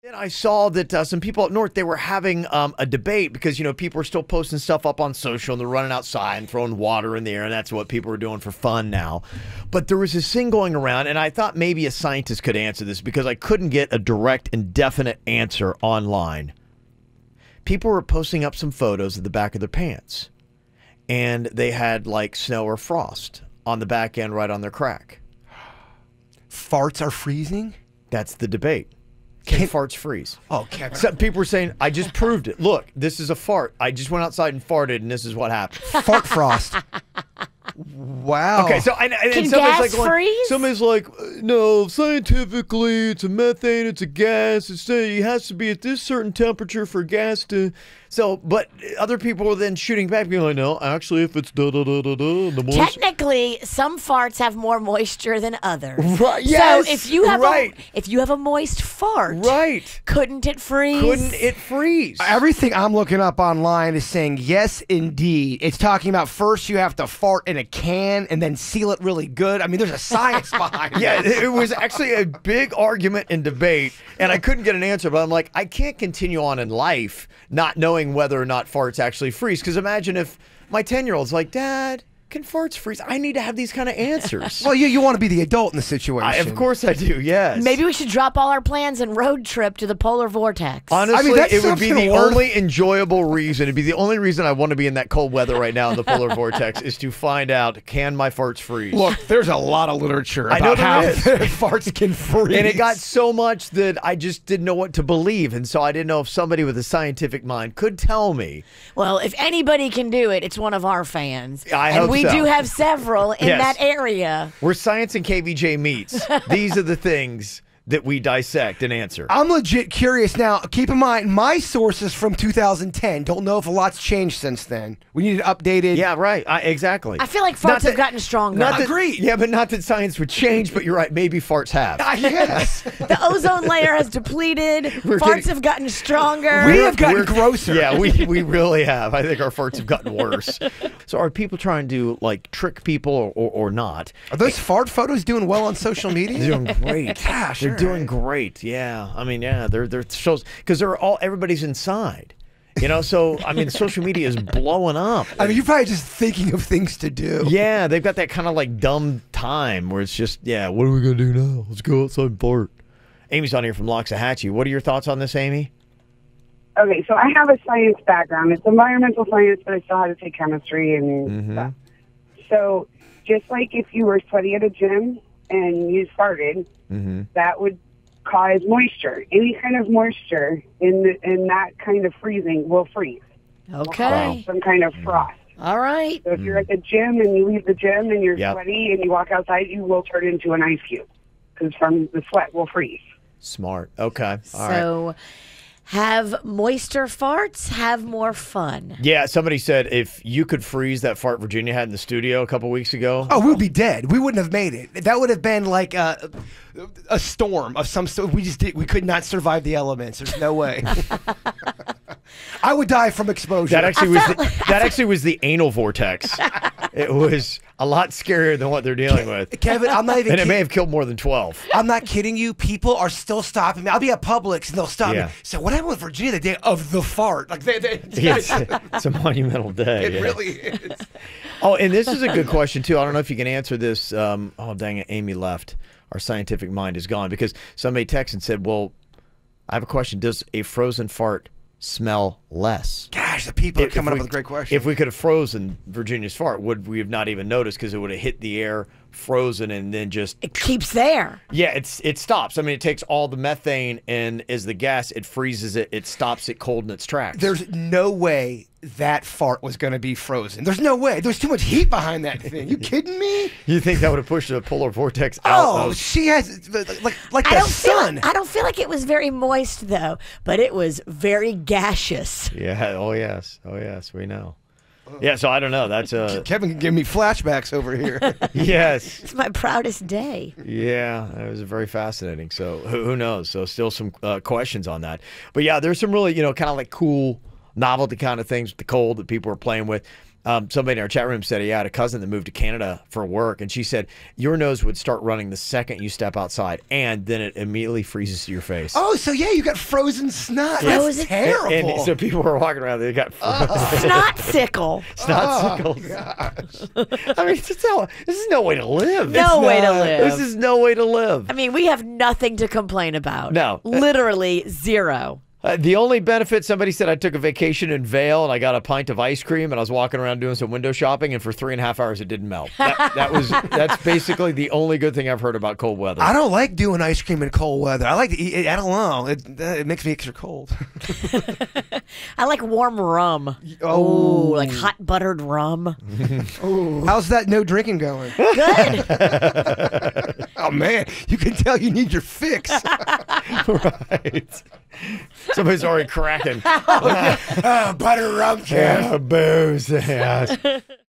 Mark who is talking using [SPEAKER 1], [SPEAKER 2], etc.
[SPEAKER 1] And I saw that some people up north, they were having a debate because, people are still posting stuff up on social and they're running outside and throwing water in the air, and that's what people are doing for fun now. But there was this thing going around, and I thought maybe a scientist could answer this because I couldn't get a direct and definite answer online. People were posting up some photos of the back of their pants, and they had like snow or frost on the back end right on their crack.
[SPEAKER 2] Farts are freezing?
[SPEAKER 1] That's the debate. Can farts freeze?
[SPEAKER 2] Oh, Kevin.
[SPEAKER 1] Some people were saying, I just proved it. Look, this is a fart. I just went outside and farted, and this is what happened.
[SPEAKER 2] Fart frost. Wow.
[SPEAKER 1] Okay, so and
[SPEAKER 3] Can
[SPEAKER 1] somebody's
[SPEAKER 3] gas freeze?
[SPEAKER 1] Somebody's like, no, scientifically, it's a methane, it's a gas. It has to be at this certain temperature for gas to. So, but other people were then shooting back, being like, no, actually, if it's da-da-da-da-da, the moisture.
[SPEAKER 3] Technically, some farts have more moisture than others.
[SPEAKER 1] Right, yes,
[SPEAKER 3] so if you have a moist fart,
[SPEAKER 1] right,
[SPEAKER 3] couldn't it freeze?
[SPEAKER 1] Couldn't it freeze?
[SPEAKER 2] Everything I'm looking up online is saying yes, indeed. It's talking about first you have to fart in a can and then seal it really good. I mean, there's a science behind it.
[SPEAKER 1] Yeah, it was actually a big argument and debate, and I couldn't get an answer. But I'm like, I can't continue on in life not knowing whether or not farts actually freeze. Because imagine if my 10-year-old's like, Dad, can farts freeze? I need to have these kind of answers.
[SPEAKER 2] Well, you want to be the adult in the situation.
[SPEAKER 1] Of course I do, yes.
[SPEAKER 3] Maybe we should drop all our plans and road trip to the polar vortex.
[SPEAKER 1] Honestly, it would be the only enjoyable reason. It'd be the only reason I want to be in that cold weather right now in the polar vortex is to find out, can my farts freeze?
[SPEAKER 2] Look, there's a lot of literature about how farts can freeze.
[SPEAKER 1] And it got so much that I just didn't know what to believe. And so I didn't know if somebody with a scientific mind could tell me.
[SPEAKER 3] Well, if anybody can do it, it's one of our fans.
[SPEAKER 1] I hope
[SPEAKER 3] we
[SPEAKER 1] so.
[SPEAKER 3] do have several in that area.
[SPEAKER 1] Where science and KVJ meets. These are the things that we dissect and answer.
[SPEAKER 2] I'm legit curious now. Keep in mind, my source is from 2010. Don't know if a lot's changed since then. We need it updated.
[SPEAKER 1] Yeah, right. Exactly.
[SPEAKER 3] I feel like farts have gotten stronger.
[SPEAKER 2] Agreed.
[SPEAKER 1] Yeah, but not that science would change, but you're right. Maybe farts have.
[SPEAKER 2] Yes.
[SPEAKER 3] The ozone layer has depleted. Farts have gotten stronger.
[SPEAKER 2] We have gotten grosser.
[SPEAKER 1] Yeah, we really have. I think our farts have gotten worse. So are people trying to, like, trick people or not?
[SPEAKER 2] Are those fart photos doing well on social media?
[SPEAKER 1] They're doing great.
[SPEAKER 2] Gosh,
[SPEAKER 1] they're doing great. Yeah, I mean, yeah, they're shows because everybody's inside. So I mean, social media is blowing up.
[SPEAKER 2] I mean, you're probably just thinking of things to do.
[SPEAKER 1] Yeah, they've got that kind of like dumb time where it's just, yeah, what are we gonna do now? Let's go outside and fart. Amy's on here from Loxahatchee. What are your thoughts on this, Amy?
[SPEAKER 4] Okay, so I have a science background. It's environmental science, but I still had to take chemistry and stuff. So just like if you were sweaty at a gym and you farted, that would cause moisture. Any kind of moisture in that kind of freezing will freeze.
[SPEAKER 3] Okay.
[SPEAKER 4] Some kind of frost.
[SPEAKER 3] All right.
[SPEAKER 4] So if you're at the gym and you leave the gym and you're sweaty and you walk outside, you will turn into an ice cube because from the sweat will freeze.
[SPEAKER 1] Smart. Okay. All right.
[SPEAKER 3] Have moister farts, have more fun.
[SPEAKER 1] Yeah, somebody said if you could freeze that fart Virginia had in the studio a couple weeks ago.
[SPEAKER 2] Oh, we would be dead. We wouldn't have made it. That would have been like a storm of some sort. We could not survive the elements. There's no way. I would die from exposure.
[SPEAKER 1] That actually was the anal vortex. It was a lot scarier than what they're dealing with.
[SPEAKER 2] Kevin, I'm not even
[SPEAKER 1] and it may have killed more than 12.
[SPEAKER 2] I'm not kidding you. People are still stopping me. I'll be at Publix and they'll stop me. So what happened with Virginia the day of the fart? Like
[SPEAKER 1] it's a monumental day.
[SPEAKER 2] It really is.
[SPEAKER 1] Oh, and this is a good question too. I don't know if you can answer this. Oh, dang it, Amy left. Our scientific mind is gone because somebody texted and said, well, I have a question. Does a frozen fart smell less?
[SPEAKER 2] Gosh, the people are coming up with a great question.
[SPEAKER 1] If we could have frozen Virginia's fart, would we have not even noticed because it would have hit the air, frozen, and then just...
[SPEAKER 3] It keeps there.
[SPEAKER 1] Yeah, it stops. I mean, it takes all the methane, and as the gas, it freezes it, it stops it cold in its tracks.
[SPEAKER 2] There's no way that fart was going to be frozen. There's no way. There's too much heat behind that thing. You kidding me?
[SPEAKER 1] You think that would have pushed the polar vortex out?
[SPEAKER 2] Oh, she has... Like the sun.
[SPEAKER 3] I don't feel like it was very moist, though, but it was very gaseous.
[SPEAKER 1] Yeah, oh yes, we know. Yeah, so I don't know. That's
[SPEAKER 2] Kevin can give me flashbacks over here.
[SPEAKER 1] Yes,
[SPEAKER 3] it's my proudest day.
[SPEAKER 1] Yeah, it was very fascinating. So who knows? So still some questions on that. But yeah, there's some really kind of like cool novelty kind of things with the cold that people are playing with. somebody in our chat room said he had a cousin that moved to Canada for work, and she said your nose would start running the second you step outside, and then it immediately freezes to your face.
[SPEAKER 2] Oh, so yeah, you got frozen snot.
[SPEAKER 3] Frozen-
[SPEAKER 2] That's terrible.
[SPEAKER 1] And so people were walking around, they got
[SPEAKER 3] Snot sickle.
[SPEAKER 1] snot sickles. I mean, this is no way to live.
[SPEAKER 3] No way to live.
[SPEAKER 1] This is no way to live.
[SPEAKER 3] I mean, we have nothing to complain about.
[SPEAKER 1] No.
[SPEAKER 3] Literally zero.
[SPEAKER 1] The only benefit, somebody said I took a vacation in Vail and I got a pint of ice cream and I was walking around doing some window shopping, and for 3.5 hours it didn't melt. That's basically the only good thing I've heard about cold weather.
[SPEAKER 2] I don't like doing ice cream in cold weather. I like to eat it. I don't know. It makes me extra cold.
[SPEAKER 3] I like warm rum.
[SPEAKER 2] Oh.
[SPEAKER 3] Ooh, like hot buttered rum.
[SPEAKER 2] How's that no drinking going?
[SPEAKER 3] Good.
[SPEAKER 2] Oh, man. You can tell you need your fix.
[SPEAKER 1] Right. Somebody's already cracking.
[SPEAKER 2] Butter rum,
[SPEAKER 1] Yeah, booze. Yes.